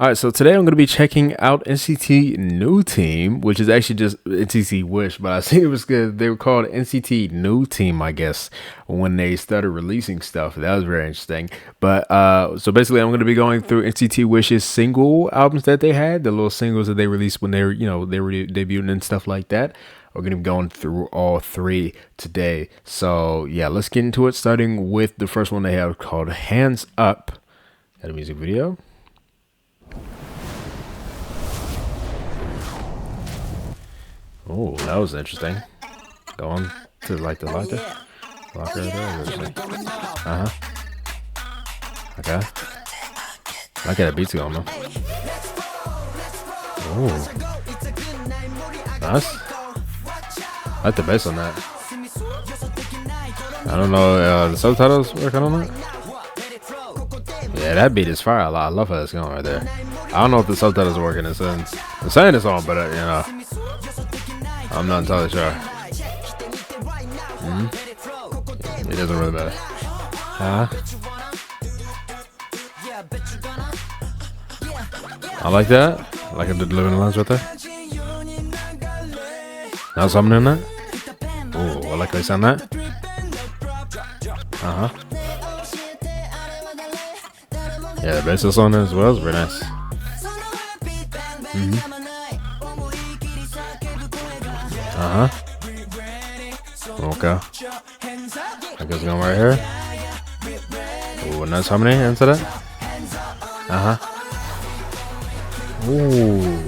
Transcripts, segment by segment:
All right, so today I'm going to be checking out NCT New Team, which is actually just NCT Wish, but I think it was good. They were called NCT New Team, I guess, when they started releasing stuff. That was very interesting. But so basically, I'm going to be going through NCT Wish's single albums that they had, the little singles that they released when they were, they were debuting and stuff like that. We're going to be going through all three today. So yeah, let's get into it, starting with the first one they have called Hands Up. Got a music video. Oh, that was interesting. Going to like the locker. Locker there. Okay. I got a beat going though. Oh. Nice. I like the bass on that. I don't know, the subtitles working on that? Yeah, that beat is fire. I love how it's going right there. I don't know if the subtitles are working. It's saying it's on, but I'm not entirely sure. It doesn't really matter. I like that. I like the living lines right there. Now something in that. Oh, I like how they sound that. Yeah, the bass is on there as well. It's very nice. Okay. I guess going right here. Oh, nice harmony into that. Ooh.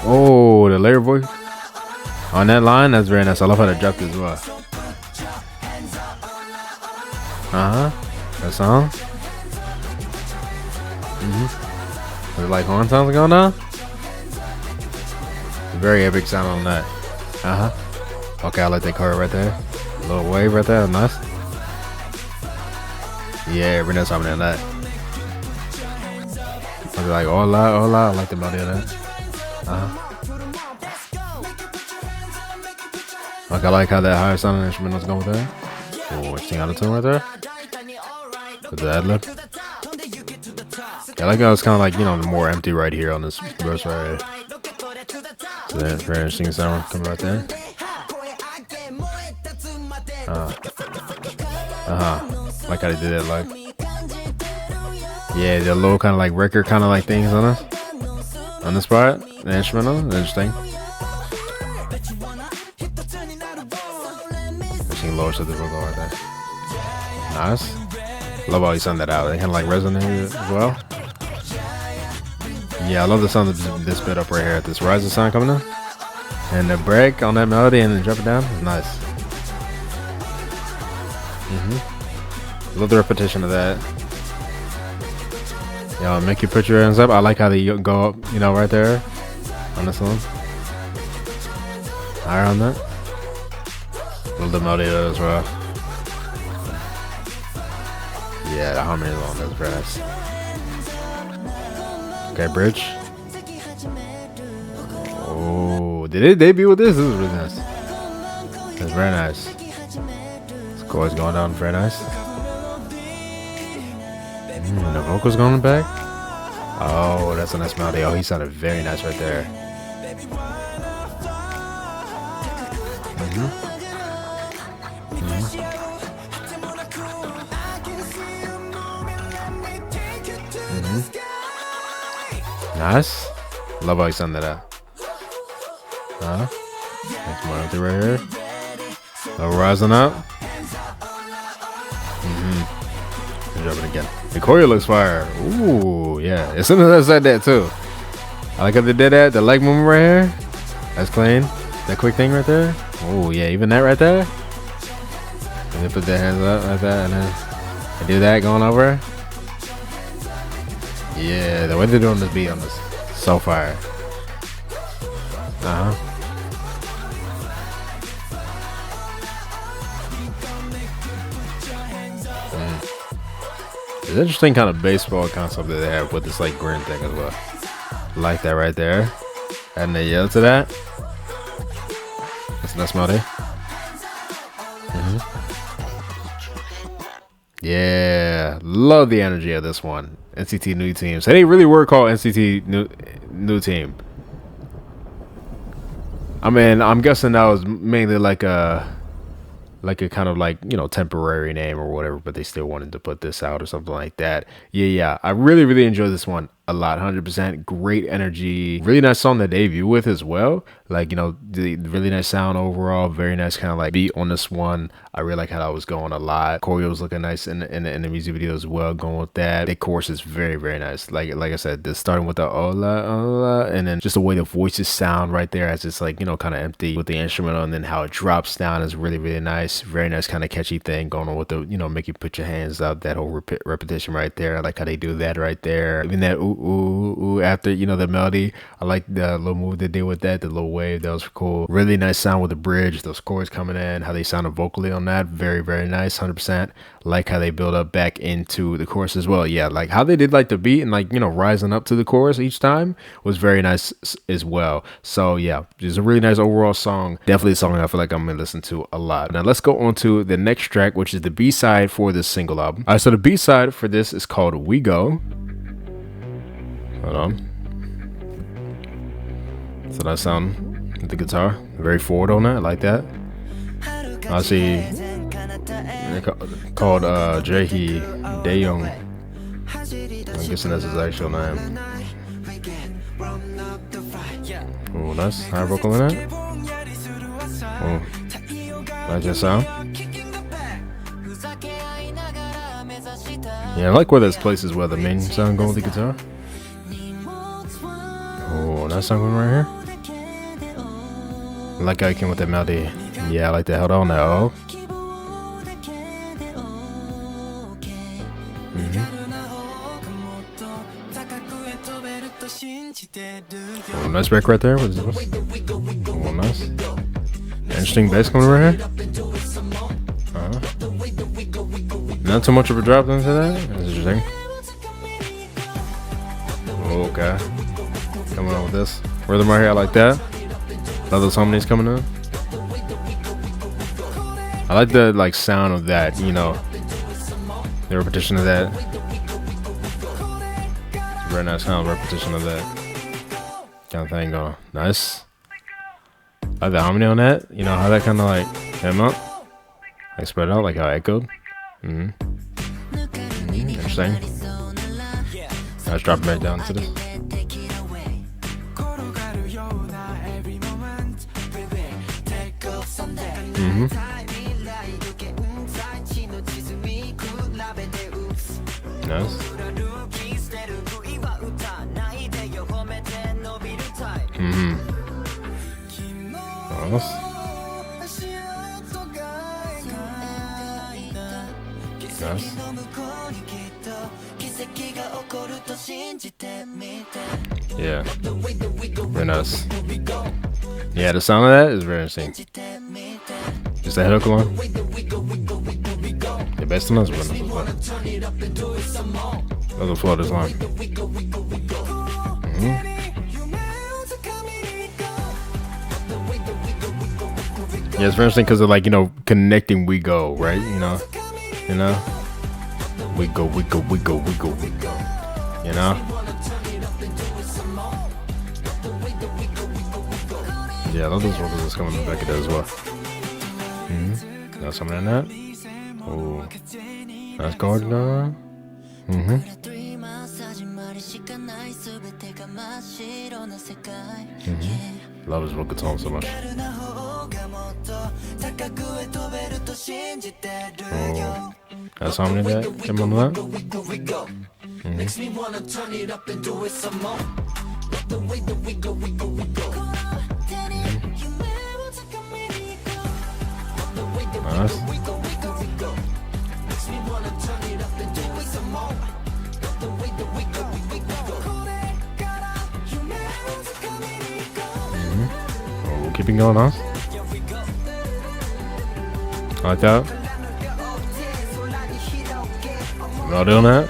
Oh, the layer voice on that line. That's very nice. I love how they dropped as well. That song. There's like horn sounds going on. Very epic sound on that. Okay, I like that chord right there. A little wave right there, nice. Yeah, very nice harmony on that. I was like, hola, hola. I like the melody of that. Okay, I like how that higher sounding instrument is going with that. Oh, interesting out of tune right there. With the ad lib. Yeah, I like how it's kind of like, more empty right here on this verse right here. So that's very interesting sound coming right there. Like how they did that, like, yeah, the little kind of like record kind of like things on this part, the instrumental, interesting. Interesting lower to the vocal right there. Nice. Love how he sung that out. They kind of like resonated as well. Yeah, I love the sound of this bit up right here. This rising sound coming in, and the break on that melody and then drop it down is nice. Love the repetition of that. Yo, make you put your hands up. I like how they go up, right there on this one. Higher on that. Love the melody as well. Yeah, the harmony is on. That's very nice. Okay, bridge. Oh, did they debut with this? This is really nice. That's very nice. This chord's going down very nice. And the vocals going back. Oh, that's a nice melody. Oh, he sounded very nice right there. Nice. Love how he sung that out. Next one right here. Little rising up. Jumping again. The choreo looks fire. Ooh, yeah. As soon as I said that too. I like how they did that. The leg movement right here. That's clean. That quick thing right there. Oh yeah, even that right there. And they put their hands up like that, and then they do that going over. Yeah, the way they're doing this beat on this, so fire. It's an interesting kind of baseball concept that they have with this like grin thing as well. Like that right there. And they yell to that. That's a nice melody. Yeah, love the energy of this one. NCT New Team. So they really were called NCT New Team. I mean, I'm guessing that was mainly like a kind of like, you know, temporary name or whatever, but they still wanted to put this out or something like that. Yeah, I really enjoyed this one a lot. 100% great energy, really nice song to debut with as well. Like, you know, the really nice sound overall, very nice kind of like beat on this one. I really like how that was going a lot. Choreo was looking nice in the music video as well, going with that. The chorus is very nice. Like I said, this starting with the hola hola, and then just the way the voices sound right there as it's like, you know, kind of empty with the instrumental, and then how it drops down is really nice. Very nice kind of catchy thing going on with the, you know, make you put your hands up, that whole repetition right there. I like how they do that right there. Even that ooh ooh after, you know, the melody. I like the little move they did with that, the little wave. That was cool. Really nice sound with the bridge, those chords coming in, how they sounded vocally on that. Very nice. 100%. Like how they build up back into the chorus as well. Yeah, like how they did like the beat and like, you know, rising up to the chorus each time was very nice as well. So yeah, it's a really nice overall song. Definitely a song I feel like I'm gonna listen to a lot. Now let's go on to the next track, which is the B-side for this single album. All right, so the B-side for this is called We Go. Hold on. So that sound with the guitar, very forward on that. I like that. I see called Jaehee Daeyoung. I'm guessing that's his actual name. Oh, nice high vocal in that. Oh, like that sound. Yeah, I like where there's places where the main sound goes with the guitar. Oh, that sound going right here. I like how he came with that melody. Yeah, I like that. Hold on now. Oh, nice break right there. What is this? Oh, nice. Interesting bass coming right here. Not too much of a drop into that. That's interesting. Okay. Coming on with this rhythm right here. I like that. Love those harmonies coming in. I like the like sound of that, you know, the repetition of that. It's a very nice kind of repetition of that kind of thing going. Nice. I like the harmony on that. You know how that kind of like came up, like spread out, like how it echoed. Interesting. Let's drop it back down to this. Nice. Nice. Nice. Yeah. Very nice. Yeah, the sound of that is very interesting. Just that hook alone. The bass on this one as well. Doesn't flow this line. Yeah, it's very interesting because of like, you know, connecting We Go, right? You know, we go, we go, we go, we go, we go. You know? Yeah, I love those vocals that's coming back at that as well. Got something in that. Oh, that's going on. Love his vocal tone so much. Oh, that's how many that came on that. Nice. Oh, we'll keep it going, huh? Like that. Y'all doing that?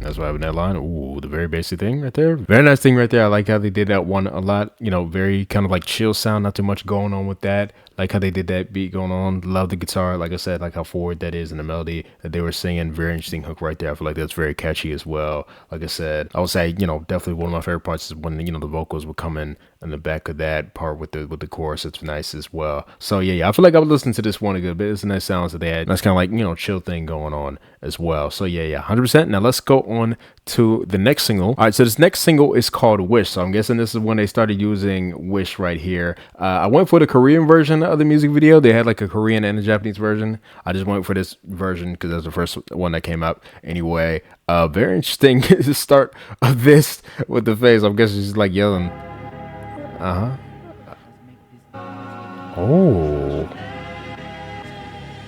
That's what happened that line. Ooh, the very basic thing right there. Very nice thing right there. I like how they did that one a lot. You know, very kind of like chill sound, not too much going on with that. Like how they did that beat going on. Love the guitar. Like I said, like how forward that is in the melody that they were singing. Very interesting hook right there. I feel like that's very catchy as well. Like I said, I would say, you know, definitely one of my favorite parts is when, you know, the vocals would come in the back of that part with the chorus. It's nice as well. So yeah, I feel like I would listen to this one a good bit. It's a nice sounds that they had. Nice kind of like, you know, chill thing going on as well. So yeah, 100%. Now let's go on to the next single. All right, so this next single is called Wish. So I'm guessing this is when they started using Wish right here. I went for the Korean version of the music video. They had like a Korean and a Japanese version. I just went for this version because that's the first one that came up anyway. Very interesting start of this with the face. I'm guessing she's like yelling.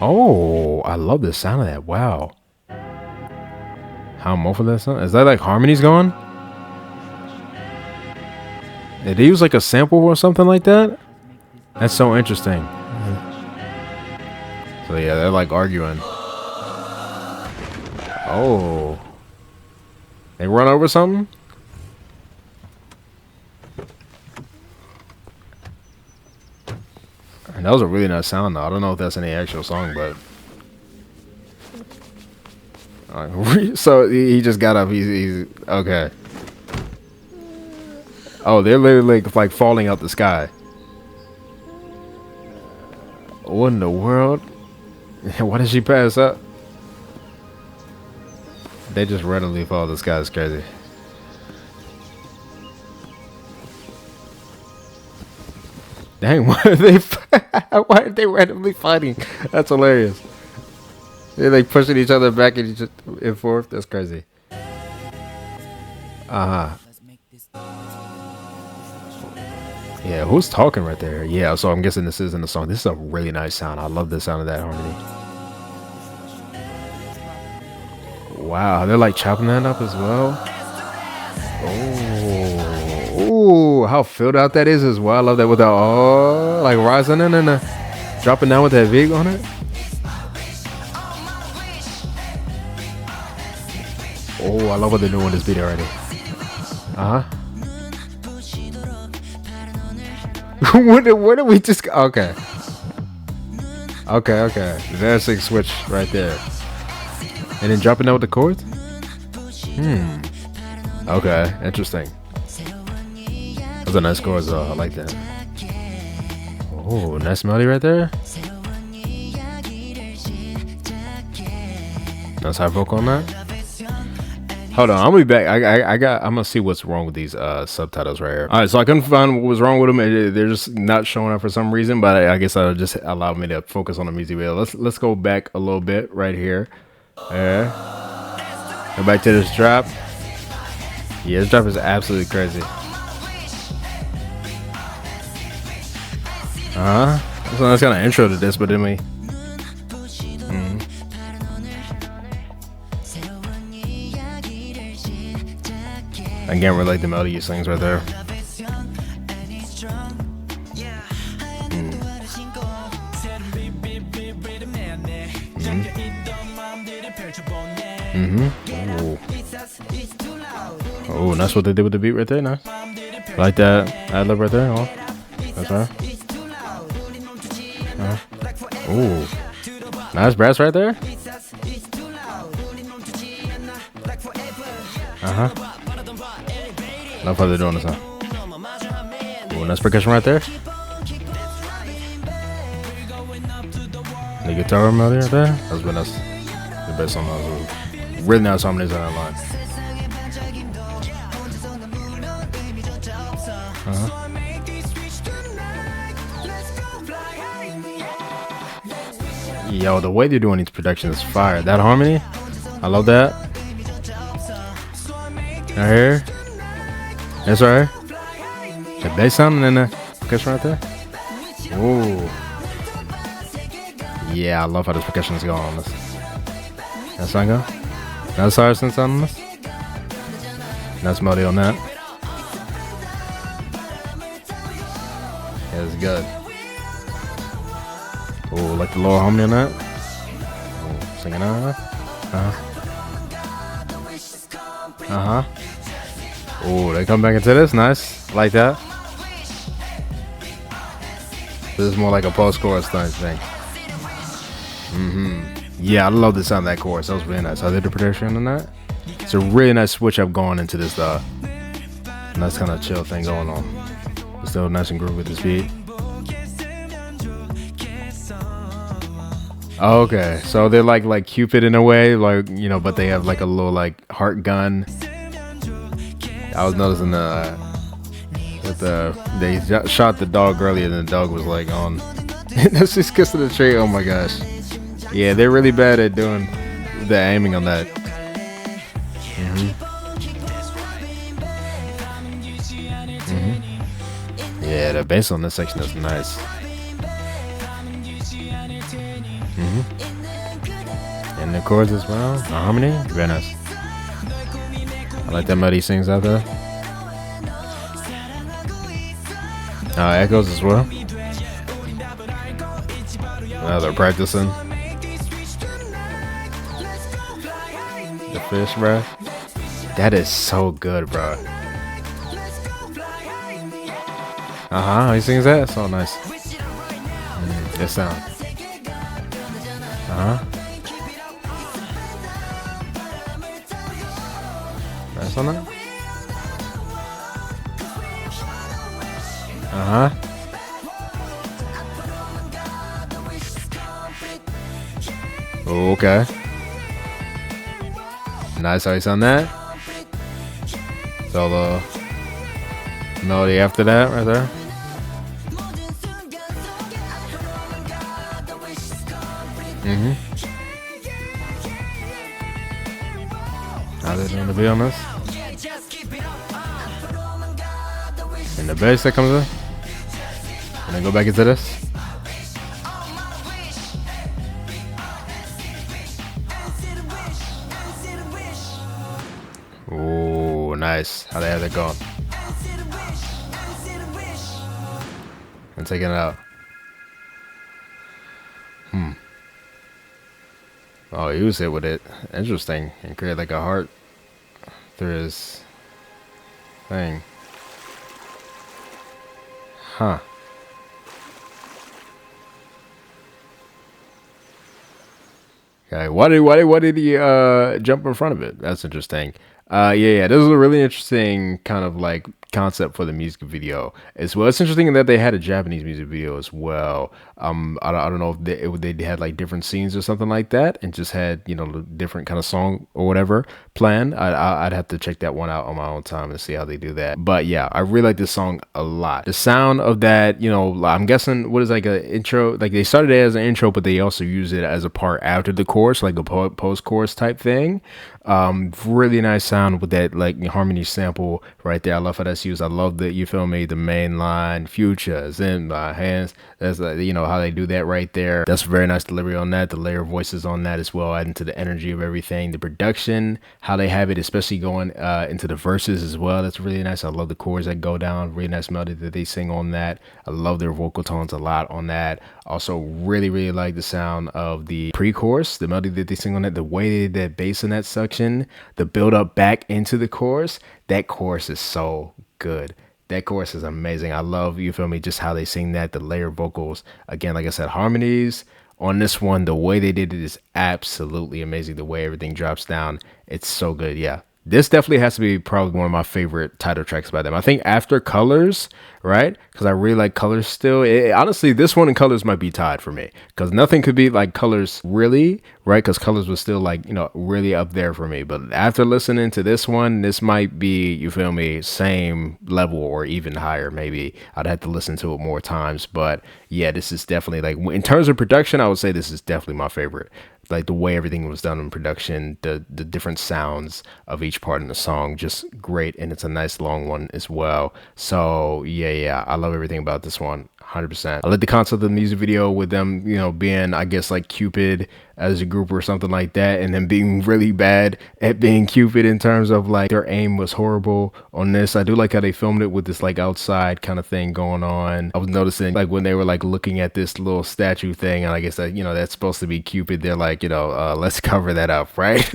Oh, I love the sound of that. Wow. How muffled that sound? Is that like harmonies going? Did they use like a sample or something like that? That's so interesting. So yeah, they're like arguing. Oh. They run over something? And that was a really nice sound though. I don't know if that's any actual song, but so he just got up. He's okay. Oh, they're literally like falling out the sky. What in the world? Why did she pass up? They just randomly fall. The sky is crazy. Dang, why are they? Why are they randomly fighting? That's hilarious. They're like pushing each other back and forth. That's crazy. Yeah, who's talking right there? Yeah, so I'm guessing this is in the song. This is a really nice sound. I love the sound of that harmony. Wow, they're like chopping that up as well. Oh, how filled out that is as well. I love that with the like rising in and dropping down with that Vig on it. Oh, I love what they're doing with this beat already. Where did we just go? Okay. There's a switch right there. And then dropping down with the chords? Okay, interesting. That's a nice chorus though. I like that. Oh, nice melody right there. Nice high vocal on that. Hold on, I'm gonna be back. I'm gonna see what's wrong with these subtitles right here. All right, so I couldn't find what was wrong with them. They're just not showing up for some reason, but I guess that'll just allow me to focus on the music video. Let's go back a little bit right here. Go back to this drop. Yeah, this drop is absolutely crazy. So that's kind of intro to this, but then we. I can't relate the melody he sings right there. Oh, that's what they did with the beat right there. Nice. Like that ad-lib right there. Oh, that's right. Oh, nice brass right there. Love how they're doing this, huh? Oh, nice percussion right there. The guitar melody right there. That's been the best song. Really nice harmonies on that line. Yo, the way they're doing these productions is fire. That harmony, I love that. Right here. That's right. The bass sound and then the percussion right there. Ooh. Yeah, I love how this percussion is going on this. That sound go? That's hard since on this. Nice melody on that. Yeah, it's good. Oh, like the lower harmony on that. Oh, singing on that. Uh-huh. Oh, they come back into this. Nice. Like that. This is more like a post-chorus thing. Yeah, I love the sound of that chorus. That was really nice. I did the production on that. It's a really nice switch up going into this nice kind of chill thing going on. It's still nice and groovy with this beat. Okay, so they're like Cupid in a way, like, you know, but they have like a little like heart gun. I was noticing that they shot the dog earlier, and the dog was like on. That's just kissing the tree. Oh my gosh. Yeah, they're really bad at doing the aiming on that. Yeah, the bass on this section is nice. And the chords as well. The harmony, very nice. I like that melody sings out there. Echoes as well. They're practicing. The fish, bro. That is so good, bro. He sings that. So nice. That sound. Nice on that. Okay. Nice ice on that. So the melody after that right there. How they doing to be on this? And the bass that comes in. And then go back into this. Oh, nice. How they have that going. And taking it out. Oh, he was hit with it. Interesting. And create like a heart through his thing. Huh. Okay. Why did he jump in front of it? That's interesting. Yeah, this is a really interesting kind of like concept for the music video as well. It's interesting that they had a Japanese music video as well. I don't know if they had like different scenes or something like that, and just had, you know, different kind of song or whatever planned. I'd have to check that one out on my own time and see how they do that. But yeah, I really like this song a lot. The sound of that, you know, I'm guessing what is like an intro, like they started it as an intro, but they also use it as a part after the chorus, like a post-chorus type thing. Really nice sound with that like harmony sample right there. I love how that's used. I love that, you feel me, the main line, future is in my hands. That's like, you know, how they do that right there. That's very nice delivery on that. The layer of voices on that as well, adding to the energy of everything. The production, how they have it, especially going into the verses as well. That's really nice. I love the chords that go down. Really nice melody that they sing on that. I love their vocal tones a lot on that. Also, really like the sound of the pre-chorus, the melody that they sing on that, the way they did that bass in that section, the build up back into the chorus. That chorus is so good. That chorus is amazing. I love, you feel me, just how they sing that, the layer vocals. Again, like I said, harmonies on this one, the way they did it is absolutely amazing. The way everything drops down, it's so good. Yeah, this definitely has to be probably one of my favorite title tracks by them. I think after Colors, right? Because I really like Colors still. Honestly, this one and Colors might be tied for me, because nothing could be like Colors really, right? Because Colors was still like, you know, really up there for me. But after listening to this one, this might be, you feel me, same level or even higher. Maybe I'd have to listen to it more times. But yeah, this is definitely like, in terms of production, I would say this is definitely my favorite. Like the way everything was done in production, the different sounds of each part in the song, just great. And it's a nice long one as well. So yeah, I love everything about this one. 100%. I like the concept of the music video with them, you know, being, I guess, like Cupid as a group or something like that, and then being really bad at being Cupid in terms of like their aim was horrible on this. I do like how they filmed it with this like outside kind of thing going on. I was noticing like when they were like looking at this little statue thing, and I guess that, you know, that's supposed to be Cupid. They're like, you know, let's cover that up, right?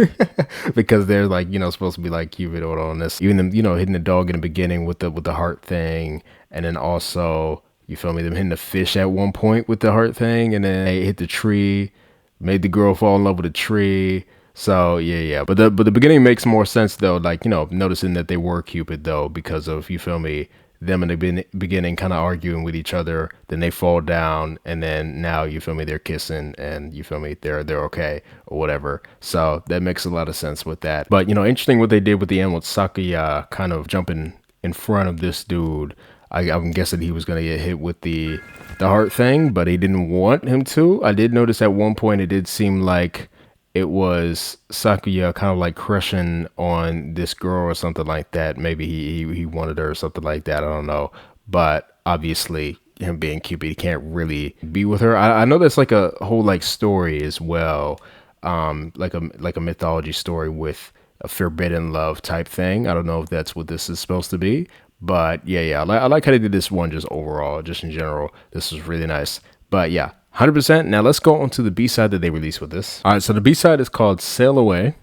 Because they're like, you know, supposed to be like Cupid on this. Even them, you know, hitting the dog in the beginning with the heart thing, and then also, you feel me, them hitting the fish at one point with the heart thing, and then they hit the tree, made the girl fall in love with a tree. So yeah. But the beginning makes more sense though, like, you know, noticing that they were Cupid though, because of, you feel me, them in the beginning kind of arguing with each other, then they fall down, and then now, you feel me, they're kissing, and you feel me, they're okay or whatever. So that makes a lot of sense with that. But, you know, interesting what they did with the end with Sakuya kind of jumping in front of this dude. I'm guessing he was gonna get hit with the heart thing, but he didn't want him to. I did notice at one point it did seem like it was Sakuya kind of like crushing on this girl or something like that. Maybe he wanted her or something like that. I don't know. But obviously, him being Cupid, he can't really be with her. I know that's like a whole like story as well, like a mythology story with a forbidden love type thing. I don't know if that's what this is supposed to be. But yeah, I like how they did this one just overall, just in general. This was really nice. But yeah, 100%. Now let's go on to the B-side that they released with this. All right, so the B-side is called Sail Away.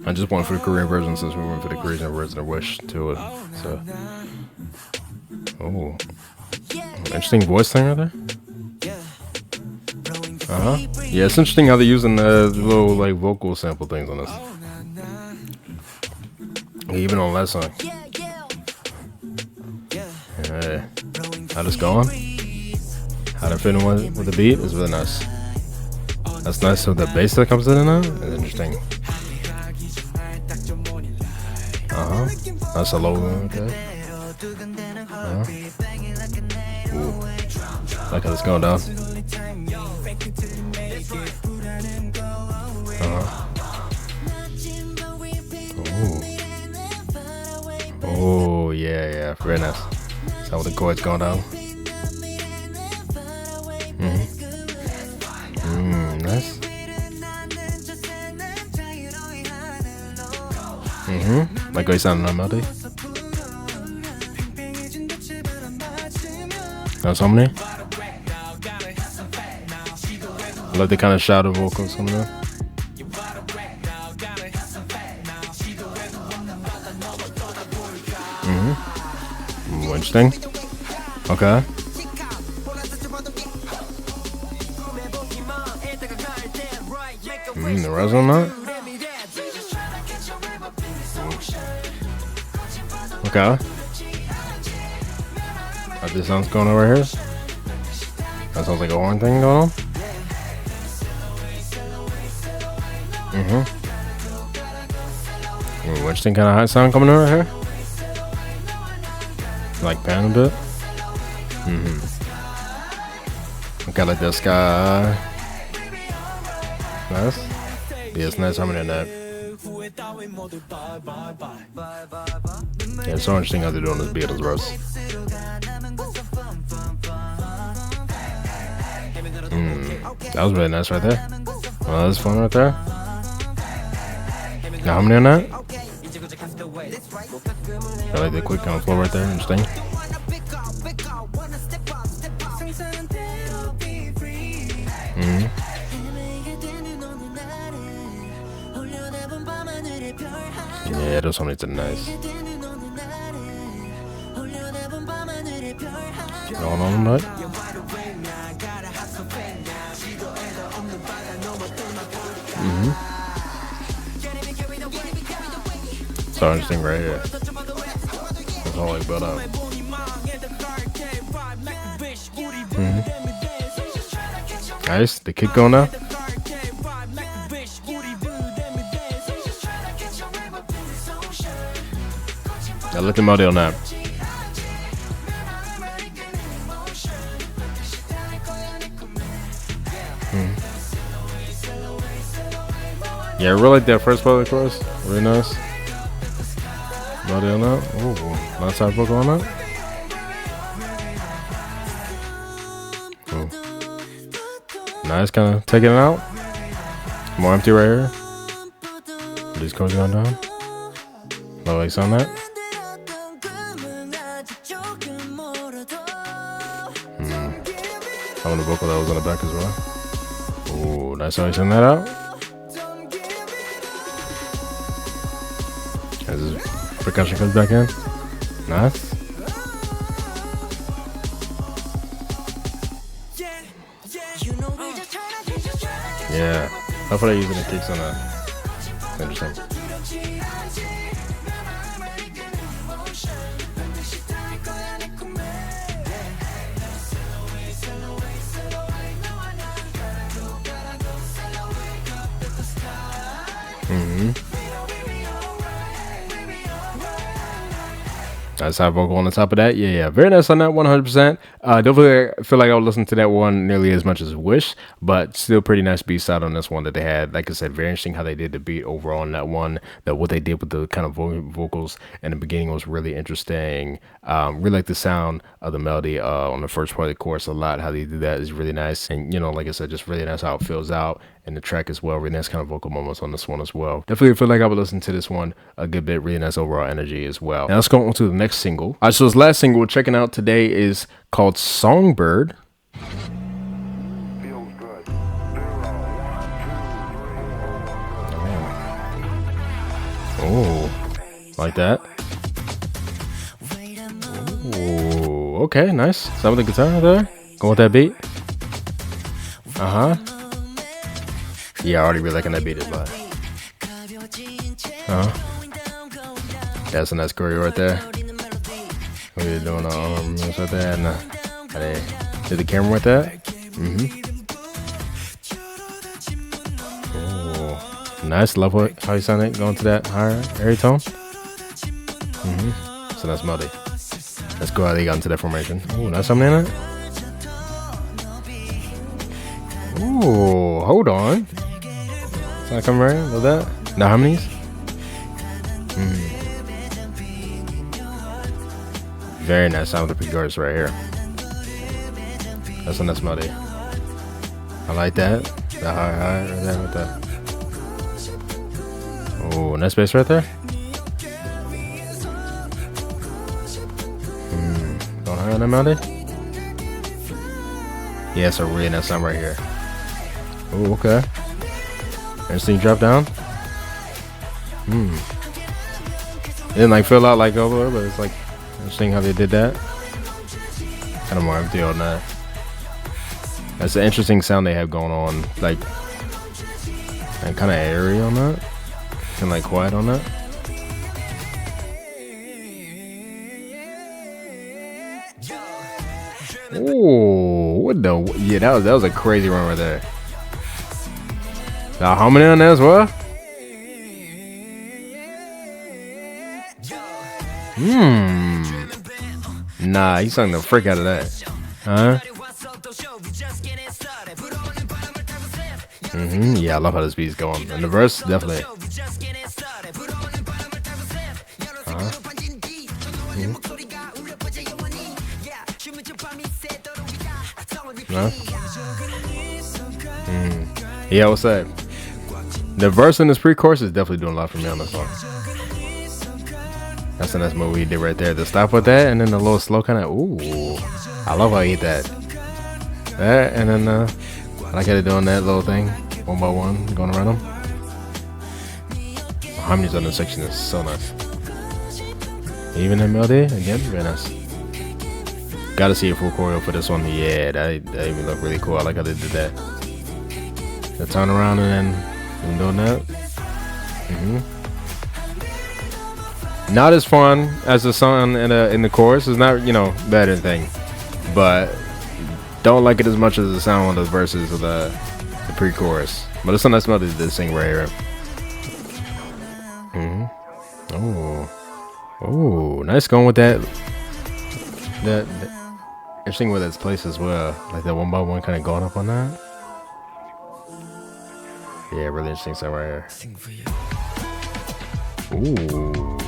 I just went for the Korean version since we went for the Korean version of Wish to it. So, oh, interesting voice thing right there. Yeah, it's interesting how they're using the little like vocal sample things on this. Even on that song. Hey, how this going? How they fitting with the beat is really nice. That's nice. So the bass that comes in now is interesting. That's a low one. Okay. Ooh. Like how it's going down. Oh yeah, very nice. Is that what the chord's going down? Nice. Like how you sound on melody. That's harmony. I like the kind of shadow vocals coming in. Interesting. Okay. The rest on that. Okay. This sounds going over here. That sounds like a horn thing going on. Interesting kind of high sound coming over here. Like pan a bit. Okay, like this guy. Nice. Yeah, it's nice harmony in that. Yeah, it's so interesting how they're doing this Beatles roast. That was really nice right there. Well, that was fun right there. Now harmony on that. I like the quick kind of flow right there. Interesting. Yeah, those harmonies are nice. Going on right? So interesting right here. It's all like built up. Nice, the kick going now. Now look at Model now. Yeah, I really like that first part of the chorus. Really nice. Body on that. Oh, last side vocal on that. Nice, kind of taking it out. More empty right here. These chords going down. Low bass on that. I want the vocal that was on the back as well. Ooh, nice how you send that out. As his percussion comes back in. Nice. Yeah. How far are you using the kicks on that? Interesting. Nice high vocal on the top of that. Yeah. Very nice on that, 100%. Definitely feel like I would listen to that one nearly as much as Wish, but still pretty nice beat side on this one that they had. Like I said, very interesting how they did the beat overall on that one. That what they did with the kind of vocals in the beginning was really interesting. Really like the sound of the melody on the first part of the chorus a lot. How they do that is really nice. And, you know, like I said, just really nice how it fills out. And the track as well, really nice kind of vocal moments on this one as well. Definitely feel like I would listen to this one a good bit. Really nice overall energy as well. Now let's go on to the next single. So this last single we're checking out today is called Songbird. Oh, like that. Oh, okay, nice. Some of the guitar there. Go with that beat. Yeah, I already really liking that beat is but that's a nice choreo right there. We're doing moves right there, and they did the camera with that. Oh, nice. Love how you sound it going to that higher airy tone. So that's melody. Let's go how they got into that formation. Oh, that's something in it. Oh, hold on. It's not coming right with that. No harmonies. Very nice sound with the pre-chorus right here. That's a nice melody. I like that. The high right there with that. Oh, nice bass right there. Going high on that melody. Yeah, it's a really nice sound right here. Oh, okay. Interesting drop down. It didn't like fill out like over, but it's like interesting how they did that. Kind of more empty on that. That's an interesting sound they have going on, like, and kind of airy on that, and like quiet on that. Oh, what the? Yeah, that was a crazy run right there. The harmony on there as well. Nah, he sung the frick out of that. Yeah, I love how this beat's going. And the verse, definitely. Yeah, what's that? The verse in this pre-chorus is definitely doing a lot for me on this song. That's a nice move he did right there. The stop with that, and then the little slow kind of. Ooh, I love how he hit that. That, and then I like how they're doing that little thing, one by one, going around them. Harmonies on this section is so nice. Even in melody, again, very nice. Gotta see a full choreo for this one. Yeah, that even look really cool. I like how they did that. The turn around and then doing that. Not as fun as the song in the chorus. It's not, you know, better thing, but don't like it as much as the sound on the verses of the pre-chorus. But it's a nice melody to sing right here. Oh, nice going with that. That interesting with its place as well. Like that one by one kind of going up on that. Yeah, really interesting sound right here. Ooh,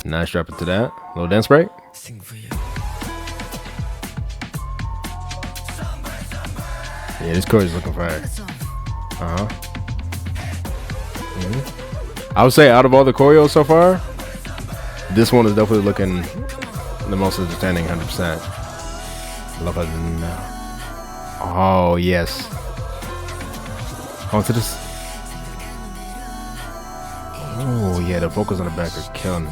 nice drop into that. Little dance break. Yeah, this chorus is looking fire. I would say out of all the choreos so far, this one is definitely looking the most entertaining, 100%. Love it. Oh, yes. Onto this. Oh, yeah, the vocals on the back are killing.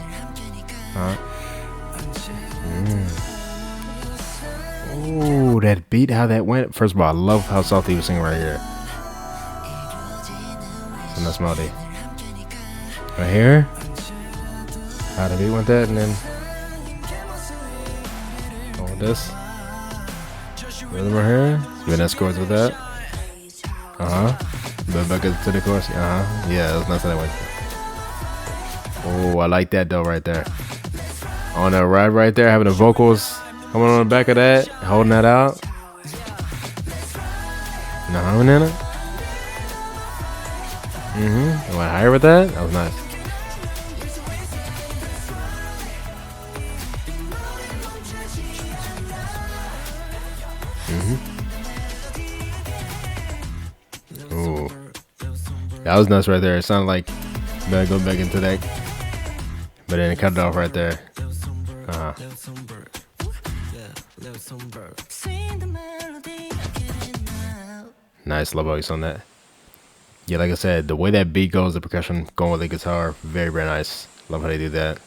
Oh, that beat, how that went. First of all, I love how Salty was singing right here. It's a nice melody. Right here. How the beat went that, and then this. Rhythm right here. Finesse chords with that. But back to the chorus. Yeah, that's nice how that went. Oh, I like that though right there. On that ride right there, having the vocals coming on the back of that, holding that out. And the harmony in it. I went higher with that. That was nice. Ooh, that was nice right there. It sounded like better go back into that, but then it cut it off right there. Nice, love voice on that. Yeah, like I said, the way that beat goes, the percussion going with the guitar, very, very nice. Love how they do that.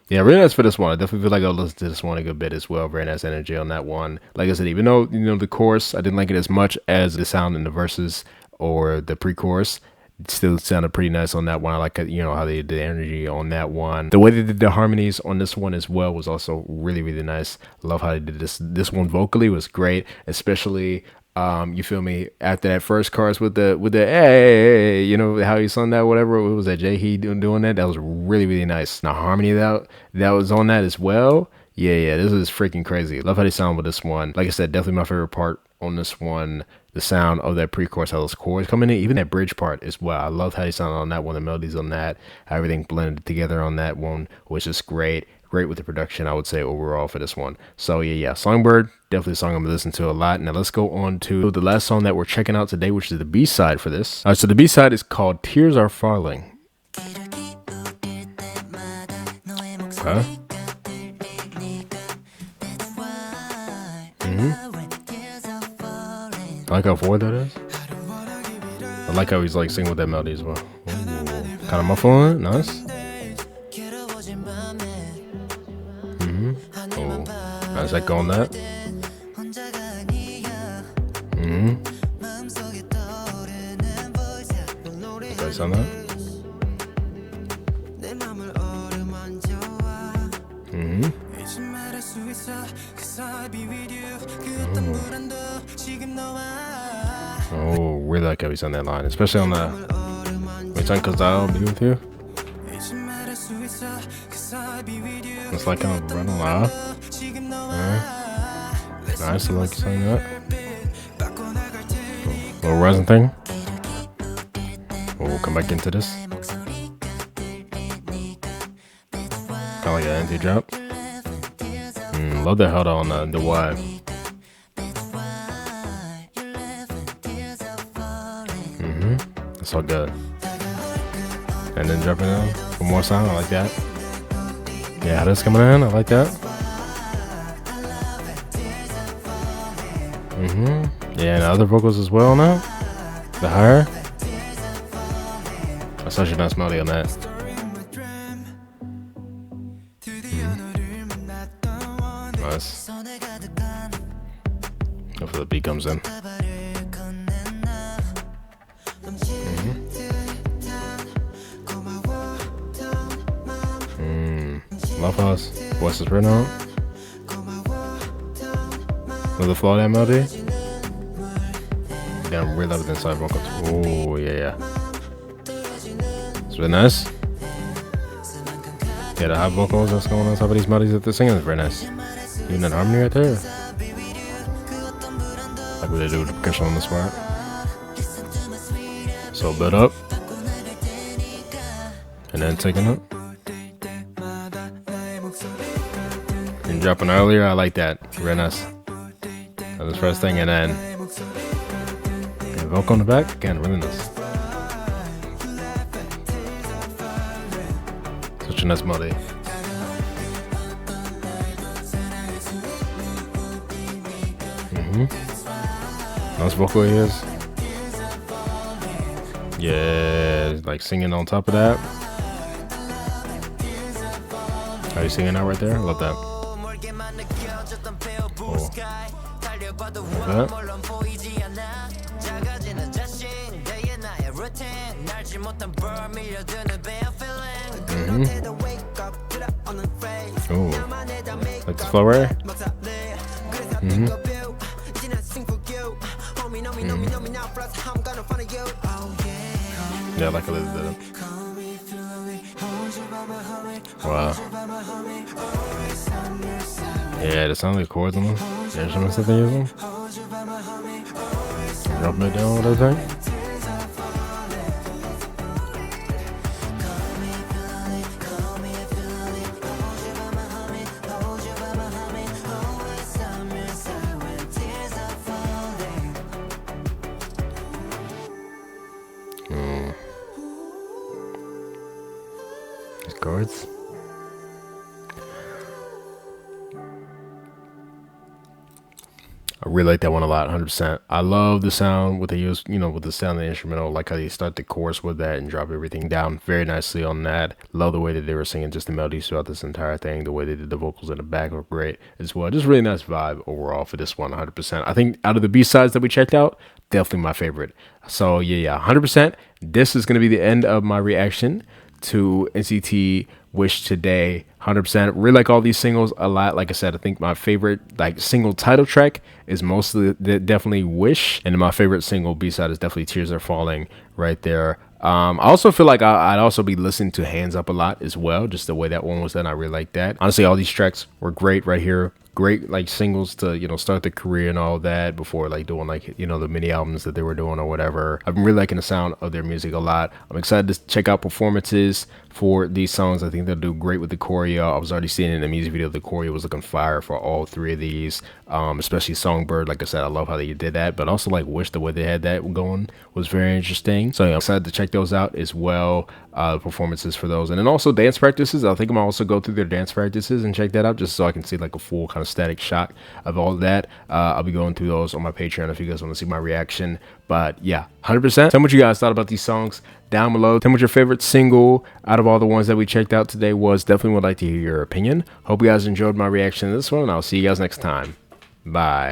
Yeah, really nice for this one. I definitely feel like I'll listen to this one a good bit as well. Very nice energy on that one. Like I said, even though, the chorus, I didn't like it as much as the sound in the verses or the pre-chorus. It still sounded pretty nice on that one. I like, how they did the energy on that one. The way they did the harmonies on this one as well was also really, really nice. Love how they did this. This one vocally was great, especially you feel me, after that first chorus with the hey, how he sung that, whatever it was, that Jay doing that was really, really nice. The harmony that was on that as well. Yeah, this is freaking crazy. Love how they sound with this one. Like I said, definitely my favorite part on this one, the sound of that pre-chorus, how those chords coming in, even that bridge part as well. I love how they sound on that one, the melodies on that, how everything blended together on that one, which is great. Great with the production, I would say, overall for this one. So yeah, Songbird, definitely a song I'm gonna listen to a lot. Now let's go on to the last song that we're checking out today, which is the B-side for this. All right, so the B-side is called Tears Are Falling. Huh? I like how forward that is. I like how he's like singing with that melody as well. Kind of muffle on it, nice. Nice echo on that. Nice on that. Oh, really like how he's on that line, especially on the "Wait, cause I'll be with you." It's like kind of running loud. Nice, I like saying that. Little rising thing. We'll come back into this. Kind of like an anti drop. Love that held on the Y. That's all good. And then dropping in for more sound. I like that. Yeah, how that's coming in. I like that. Yeah, and other vocals as well now. The higher. That's such a nice melody on that. Nice. Hopefully the beat comes in. Love House. Voice is written on. Another flaw that melody. Damn, really love the inside vocals. Oh, yeah. It's really nice. Yeah, the high vocals that's going on top of these melodies that they're singing is very nice. Even that harmony right there. Like what they do with the percussion on this part. So build up. And then taking up. And dropping earlier, I like that. Very nice. That was the first thing, and then vocal on the back, again, really nice. Such a nice melody. Nice vocal he is. Yeah, like singing on top of that. Are you singing that right there? I love that. Cool. Like that. Oh, like the flow right? Yeah, I like a little bit. Wow. Yeah, the sound of the chords on them. The instruments that they use them. Dropping it down with everything. These chords. I really like that one a lot, 100%. I love the sound, what they use, you know, with the sound of the instrumental, like how they start the chorus with that and drop everything down very nicely on that. Love the way that they were singing just the melodies throughout this entire thing. The way they did the vocals in the back were great as well. Just really nice vibe overall for this one, 100%. I think out of the B-sides that we checked out, definitely my favorite. So yeah, 100%. This is going to be the end of my reaction to NCT WISH today. 100%. Really like all these singles a lot. Like I said, I think my favorite like single title track is mostly definitely WISH, and my favorite single B-side is definitely Tears Are Falling right there. I also feel like I'd also be listening to Hands Up a lot as well, just the way that one was done. I really like that. Honestly, all these tracks were great right here. Great like singles to, you know, start their career and all that before like doing like, you know, the mini albums that they were doing or whatever. I've been really liking the sound of their music a lot. I'm excited to check out performances for these songs. I think they'll do great with the choreo. I was already seeing in the music video the choreo was looking fire for all three of these, especially Songbird. Like I said, I love how they did that, but also like WISH, the way they had that going was very interesting. So yeah, I'm excited to check those out as well. Performances for those, and then also dance practices. I think I'm gonna also go through their dance practices and check that out just so I can see like a full kind of static shot of all of that. I'll be going through those on my Patreon if you guys want to see my reaction. But yeah, 100%. Tell me what you guys thought about these songs down below. Tell me what your favorite single out of all the ones that we checked out today was. Definitely would like to hear your opinion. Hope you guys enjoyed my reaction to this one, and I'll see you guys next time. Bye.